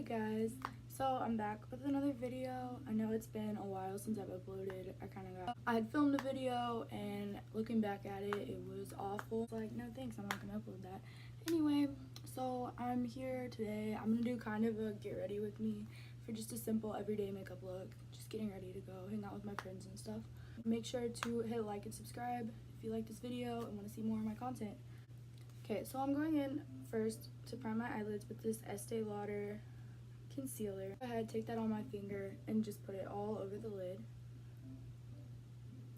guys, so I'm back with another video. I know it's been a while since I've uploaded. I had filmed a video and looking back at it, it was awful. It's like, no thanks, I'm not gonna upload that. Anyway, so I'm here today. I'm gonna do kind of a get ready with me for just a simple everyday makeup look. Just getting ready to go hang out with my friends and stuff. Make sure to hit like and subscribe if you like this video and want to see more of my content. Okay, so I'm going in first to prime my eyelids with this Estee Lauder concealer. Go ahead, take that on my finger and just put it all over the lid.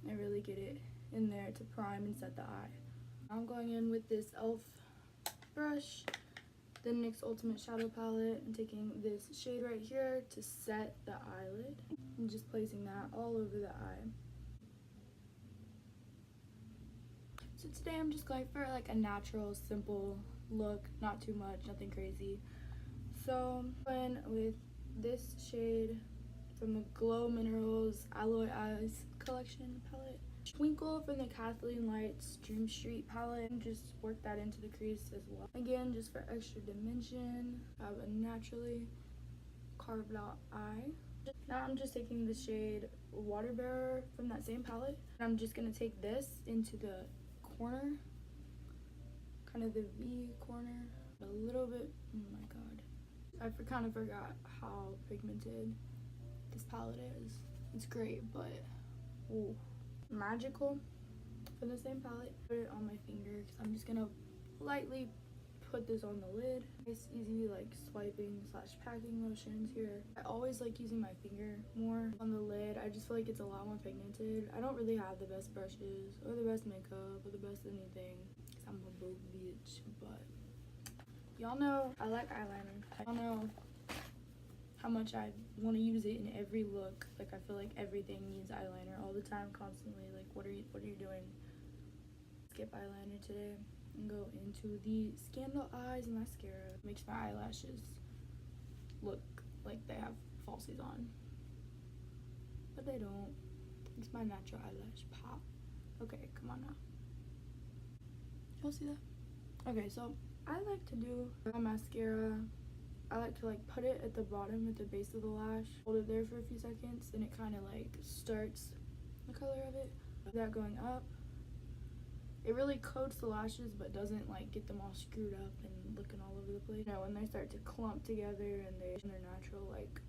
And really get it in there to prime and set the eye. I'm going in with this e.l.f. brush, the NYX Ultimate Shadow Palette, and taking this shade right here to set the eyelid. And just placing that all over the eye. So today I'm just going for like a natural, simple look, not too much, nothing crazy. So I'm going with this shade from the Glow Minerals Alloy Eyes collection palette. Twinkle from the Kathleen Lights Dream Street palette, and just work that into the crease as well. Again, just for extra dimension, I have a naturally carved out eye. Now I'm just taking the shade Water Bearer from that same palette, and I'm just gonna take this into the corner, kind of the V corner, a little bit. Oh my god, I kind of forgot how pigmented this palette is. It's great, but ooh, magical from the same palette. Put it on my finger because I'm just gonna lightly put this on the lid. Nice easy like swiping / packing motions here. I always like using my finger more on the lid. I just feel like it's a lot more pigmented. I don't really have the best brushes or the best makeup or the best anything because I'm a broke bitch, but y'all know I like eyeliner. Y'all know how much I want to use it in every look. Like I feel like everything needs eyeliner all the time, constantly. Like what are you doing? Skip eyeliner today and go into the Scandal Eyes mascara. Makes my eyelashes look like they have falsies on, but they don't. Makes my natural eyelash pop. Okay, come on now. Y'all see that? Okay, so I like to do my mascara. I like to like put it at the bottom at the base of the lash, hold it there for a few seconds, and it kind of like starts the color of it. That going up, it really coats the lashes but doesn't like get them all screwed up and looking all over the place. You know, when they start to clump together and they're in their natural like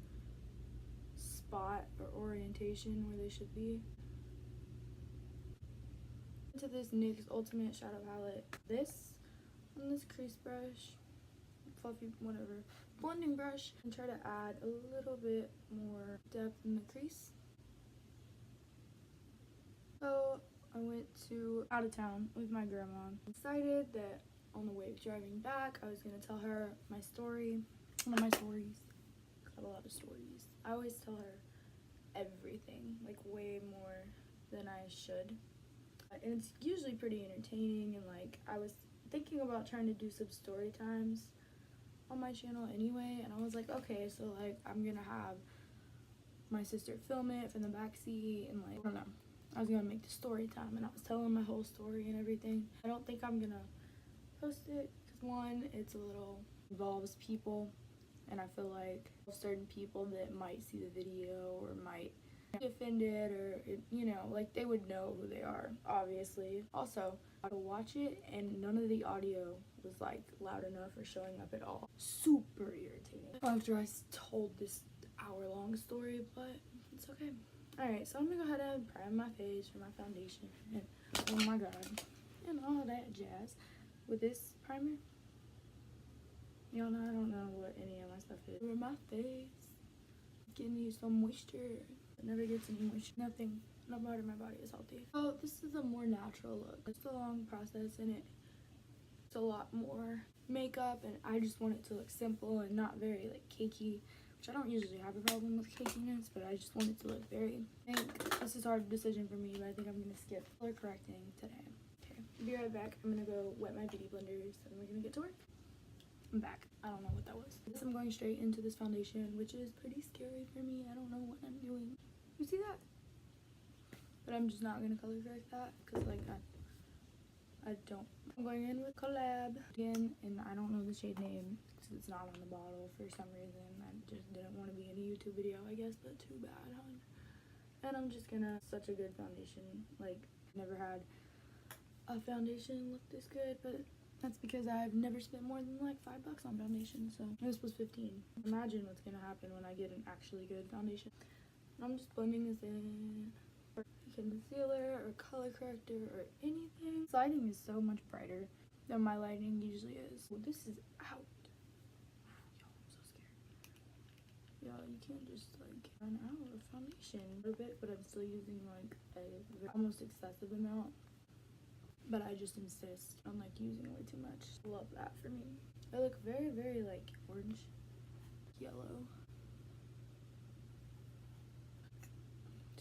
spot or orientation where they should be. Into this NYX Ultimate Shadow Palette, this on this crease brush, fluffy whatever blending brush, and try to add a little bit more depth in the crease. So I went out of town with my grandma. I decided that on the way driving back, I was gonna tell her my story, one of my stories. I have a lot of stories. I always tell her everything, like way more than I should. And it's usually pretty entertaining, and like I was thinking about trying to do some story times on my channel anyway, and I was like, okay, so like I'm gonna have my sister film it from the back seat, and like I don't know, I was gonna make the story time, and I was telling my whole story and everything. I don't think I'm gonna post it because one, it's a little involves people, and I feel like certain people that might see the video or might be offended, or you know, like they would know who they are, obviously. Also, I would watch it and none of the audio was like loud enough or showing up at all. Super irritating after I told this hour-long story, but it's okay. Alright, so I'm gonna go ahead and prime my face for my foundation and oh my god, and all that jazz with this primer. Y'all know I don't know what any of my stuff is. For my face, getting you some moisture. It never gets any moisture. Nothing. No part of my body is healthy. So this is a more natural look. It's a long process and it's a lot more makeup, and I just want it to look simple and not very like cakey, which I don't usually have a problem with cakiness, but I just want it to look very, I think this is a hard decision for me, but I think I'm gonna skip color correcting today. Okay, be right back. I'm gonna go wet my beauty blenders and we're gonna get to work. I'm back. I don't know what that was. I'm going straight into this foundation, which is pretty scary for me. I don't know what I'm doing. You see that? But I'm just not gonna color correct that because like I don't. I'm going in with Collab again, and I don't know the shade name. because it's not on the bottle for some reason. I just didn't want to be in a YouTube video, I guess, but too bad, hon. And I'm just gonna, such a good foundation. Like, never had a foundation look this good, but that's because I've never spent more than like $5 on foundation, so this was 15. Imagine what's gonna happen when I get an actually good foundation. I'm just blending this in. Concealer or color corrector or anything. This lighting is so much brighter than my lighting usually is. Well, this is out. Yo, I'm so scared. Yo, you can't just like run out of foundation a little bit, but I'm still using like a almost excessive amount. But I just insist on like using way too much. Love that for me. I look very, very like orange, yellow.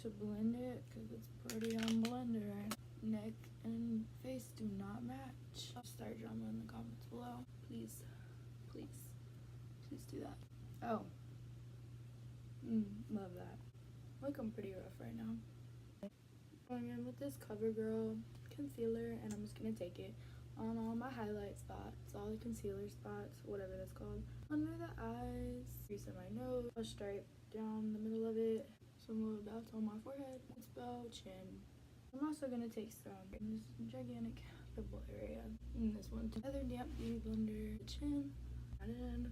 To blend it because it's pretty on blender. Neck and face do not match. Start drama in the comments below. Please, please, please do that. Oh, love that. Like, I'm pretty rough right now. Going in with this CoverGirl concealer, and I'm just gonna take it on all my highlight spots, all the concealer spots, whatever that's called, under the eyes, crease in my nose, a stripe down the middle of it. Some little dots on my forehead, bow, chin. I'm also gonna take some in this gigantic pimple area. In this one, another damp beauty blender, chin, and then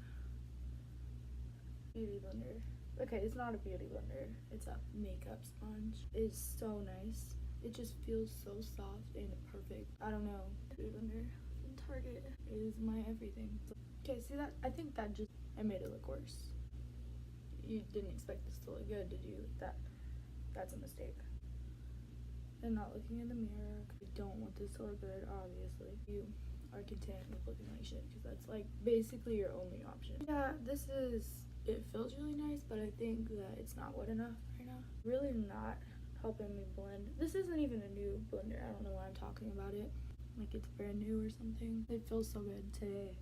beauty blender. Okay, it's not a beauty blender. It's a makeup sponge. It's so nice. It just feels so soft and perfect. I don't know. Beauty blender from Target is my everything. Okay, see that? I think that just, I made it look worse. You didn't expect this to look good, did you? That's a mistake. And not looking in the mirror. You don't want this to look good, obviously. You are content with looking like shit because that's like basically your only option. Yeah, it feels really nice, but I think that it's not wet enough right now. Really not helping me blend. This isn't even a new blender. I don't know why I'm talking about it. Like it's brand new or something. It feels so good today.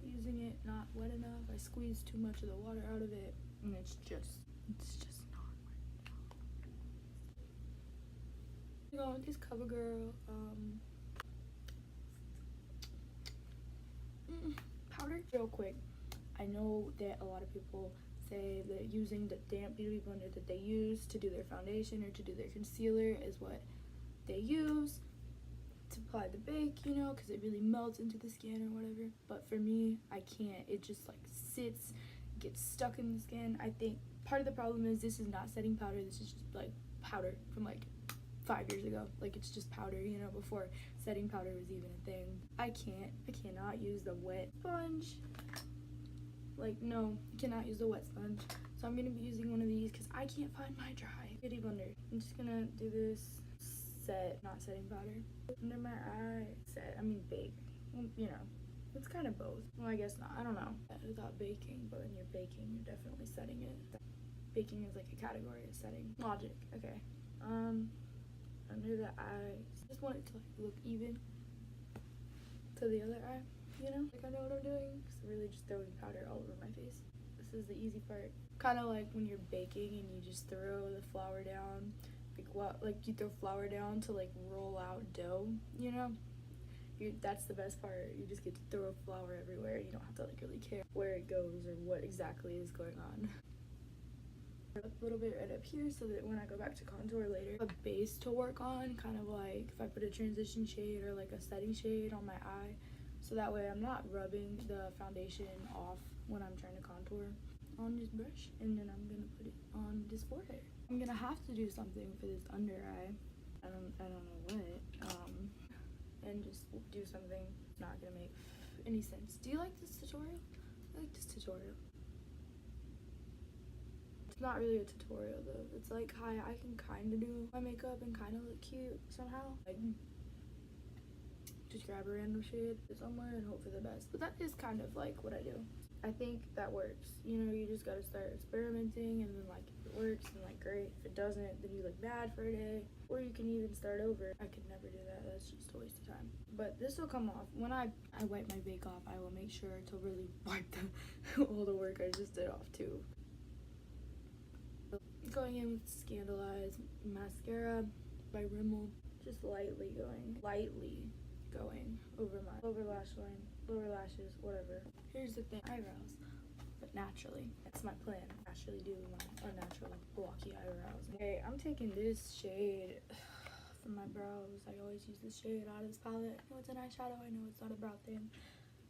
Using it not wet enough. I squeezed too much of the water out of it. And it's just not working. Going with this CoverGirl powder. Real quick, I know that a lot of people say that using the damp beauty blender that they use to do their foundation or to do their concealer is what they use to apply the bake, you know, because it really melts into the skin or whatever. But for me, I can't. It just like sits, gets stuck in the skin. I think part of the problem is this is not setting powder. This is just like powder from like 5 years ago. Like it's just powder, you know, before setting powder was even a thing. I cannot use the wet sponge. Like, no, I cannot use the wet sponge. So I'm gonna be using one of these because I can't find my dry beauty blender. I'm just gonna do this set, not setting powder. Under my eye, set, I mean bake. Well, you know, it's kind of both. Well, I guess not, I don't know. I thought baking, but when you're baking, you're definitely setting it. Baking is like a category of setting. Logic, okay. Under the eye, just want it to like look even to the other eye, you know? Like I know what I'm doing, because I'm really just throwing powder all over my face. This is the easy part. Kind of like when you're baking and you just throw the flour down, like you throw flour down to like roll out dough, you know? That's the best part. You just get to throw flour everywhere. You don't have to like really care where it goes or what exactly is going on. A little bit right up here so that when I go back to contour later, a base to work on, kind of like if I put a transition shade or like a setting shade on my eye, so that way I'm not rubbing the foundation off when I'm trying to contour on this brush. And then I'm gonna put it on this forehead. I'm gonna have to do something for this under eye. I don't know what. And just do something not gonna make any sense. Do you like this tutorial? I like this tutorial. It's not really a tutorial though. It's like, hi, I can kind of do my makeup and kind of look cute somehow. Like, just grab a random shade somewhere and hope for the best. But that is kind of like what I do. I think that works. You know, you just gotta start experimenting, and then like if it works, then like great. If it doesn't, then you look bad for a day. Or you can even start over. I could never do that. That's just a waste of time. But this will come off. When I wipe my bake off, I will make sure to really wipe all the work I just did off too. Going in with Scandalize mascara by Rimmel. Just lightly going over my lower lash line. lower lashes, whatever. Here's the thing, eyebrows, but naturally. That's my plan. Actually do my unnatural blocky eyebrows. Okay, I'm taking this shade for my brows. I always use this shade out of this palette. I know it's an eyeshadow, I know it's not a brow thing,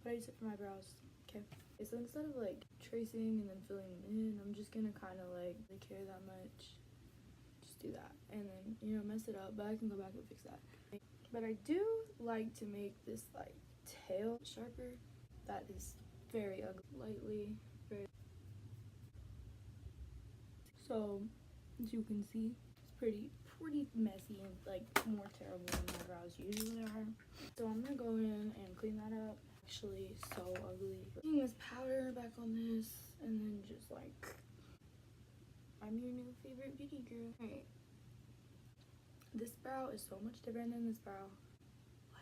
but I use it for my brows. Okay, so instead of like tracing and then filling them in, I'm just gonna kind of like really care that much. Just do that, and then, you know, mess it up, but I can go back and fix that. But I do like to make this like tail sharper. That is very ugly. Lightly, very. So as you can see, it's pretty messy and like more terrible than my brows usually are. So I'm gonna go in and clean that up. Actually, so ugly. Putting this powder back on this, and then just like, I'm your new favorite beauty girl. Alright. This brow is so much different than this brow.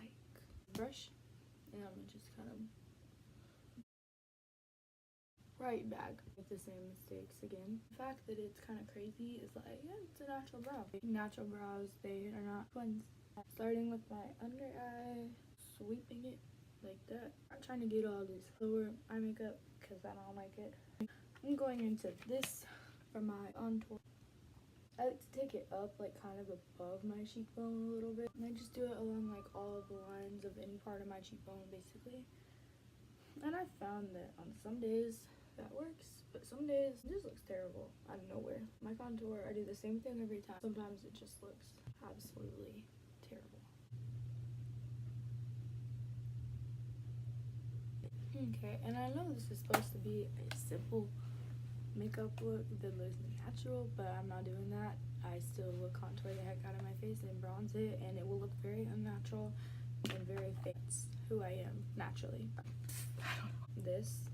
Like, brush, and I'm gonna just kind of right back with the same mistakes again. The fact that it's kind of crazy is like, yeah, it's a natural brow. Natural brows, they are not twins. Starting with my under eye, sweeping it like that. I'm trying to get all this lower eye makeup because I don't like it. I'm going into this for my contour. I like to take it up like kind of above my cheekbone a little bit, and I just do it along like all of the lines of any part of my cheekbone basically. And I found that on some days that works, but some days it just looks terrible out of nowhere. My contour, I do the same thing every time. Sometimes it just looks absolutely terrible. Okay, and I know this is supposed to be a simple makeup look that looks natural, but I'm not doing that. I still will contour the heck out of my face and bronze it, and it will look very unnatural and very fake. It's who I am naturally. I don't know. This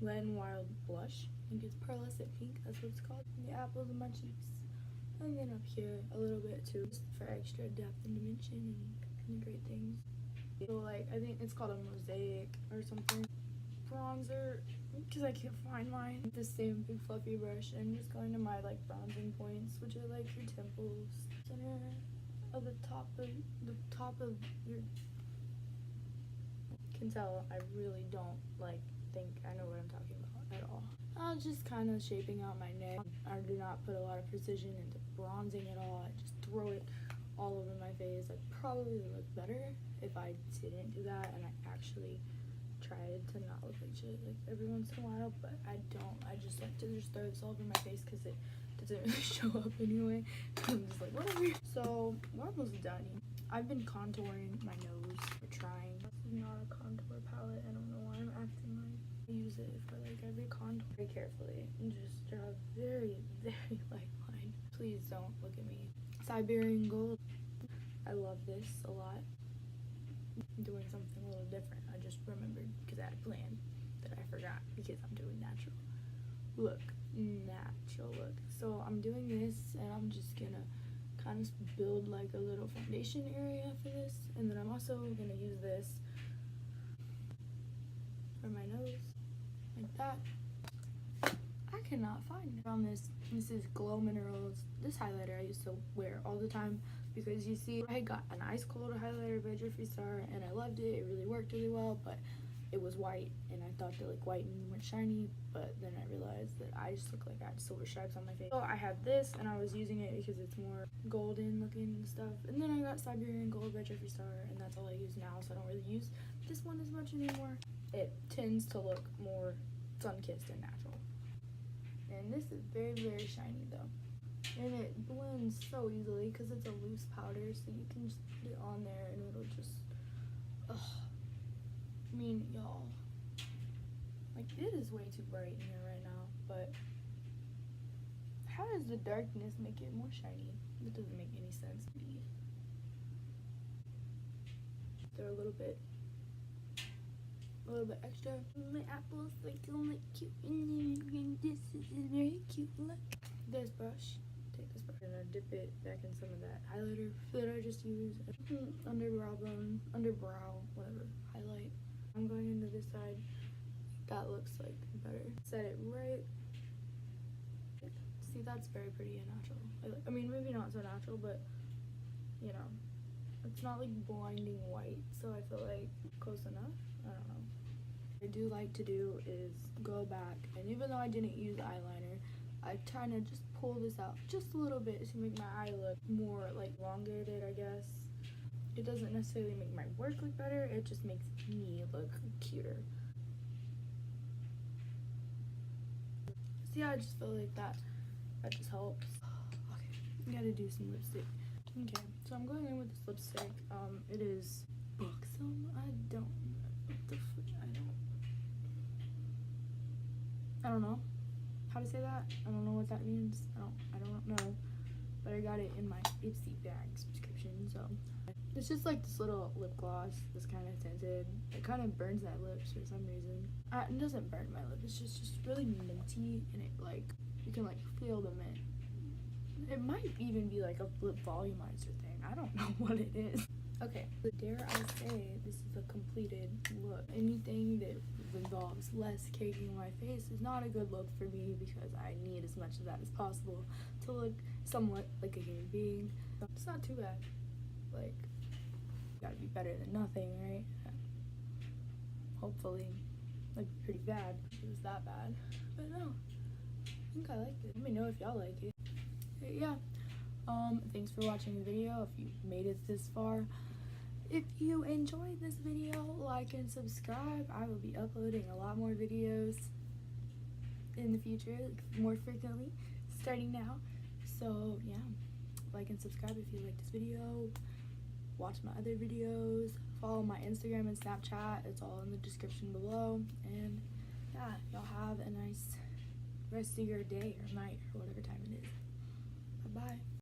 Wet n Wild blush, I think it's pearlescent pink, that's what it's called. And the apples of my cheeks, and then up here a little bit too, just for extra depth and dimension and great things. So like, I think it's called a mosaic or something. Bronzer, because I can't find mine. The same big fluffy brush, and just going to my like bronzing points, which are like your temples, center of the top of your. Can tell I really don't like think I know what I'm talking about at all. I was just kind of shaping out my neck. I do not put a lot of precision into bronzing at all. I just throw it all over my face. I'd probably look better if I didn't do that and I actually tried to not look like shit like every once in a while, but I don't. I just like to just throw this all over my face because it doesn't really show up anyway. I'm just like, whatever. So we're almost done. I've been contouring my nose or trying. This is not a contour palette. I don't know why I'm acting like I use it for like every contour. Very carefully and just draw a very light line. Please don't look at me. Siberian gold. I love this a lot. I'm doing something a little different. I just remembered because I had a plan that I forgot because I'm doing natural look. So I'm doing this, and I'm just gonna kind of build like a little foundation area for this, and then I'm also gonna use this for my nose like that. I cannot find it on this. This is Glow Minerals. This highlighter I used to wear all the time because you see I got an ice cold highlighter by Jeffree Star and I loved it. It really worked really well, but it was white and I thought that like white and went shiny, but then I realized that I just look like I had silver stripes on my face. So I have this and I was using it because it's more golden looking and stuff. And then I got Siberian Gold by Jeffree Star, and that's all I use now, so I don't really use this one as much anymore. It tends to look more sun-kissed and natural. And this is very shiny though. And it blends so easily because it's a loose powder, so you can just put it on there and it'll just, I mean, y'all, like, it is way too bright in here right now, but how does the darkness make it more shiny? That doesn't make any sense to me. They're a little bit extra. My apples like cute, and this is a very cute look. This brush, take this brush and I dip it back in some of that highlighter that I just used. Underbrow, whatever, highlight. I'm going into this side. That looks like better. Set it right. See, that's very pretty and natural. I mean, maybe not so natural, but you know, it's not like blinding white, so I feel like close enough. I don't know. What I do like to do is go back, and even though I didn't use eyeliner, I kind of just pull this out just a little bit to make my eye look more like elongated, I guess. It doesn't necessarily make my work look better, it just makes me look cuter. So yeah, I just feel like that just helps. Okay, I gotta do some lipstick. Okay, so I'm going in with this lipstick. It is Buxom. I don't know how to say that. I don't know what that means. I don't know. But I got it in my Ipsy bag subscription, so it's just like this little lip gloss that's kind of tinted. It kind of burns my lips for some reason. It doesn't burn my lip. It's just really minty, and it like you can like feel the mint. It might even be like a lip volumizer thing. I don't know what it is. Okay, so dare I say this is a completed look. Anything that involves less caking my face is not a good look for me because I need as much of that as possible to look somewhat like a human being. It's not too bad. Like, gotta be better than nothing, right? Hopefully, like pretty bad. It was that bad, but no, I think I liked it. Let me know if y'all like it. But yeah, thanks for watching the video. If you made it this far, if you enjoyed this video, like and subscribe. I will be uploading a lot more videos in the future, like more frequently, starting now. So yeah, like and subscribe if you like this video. Watch my other videos. Follow my Instagram and Snapchat. It's all in the description below. And yeah, y'all have a nice rest of your day or night or whatever time it is. Bye-bye.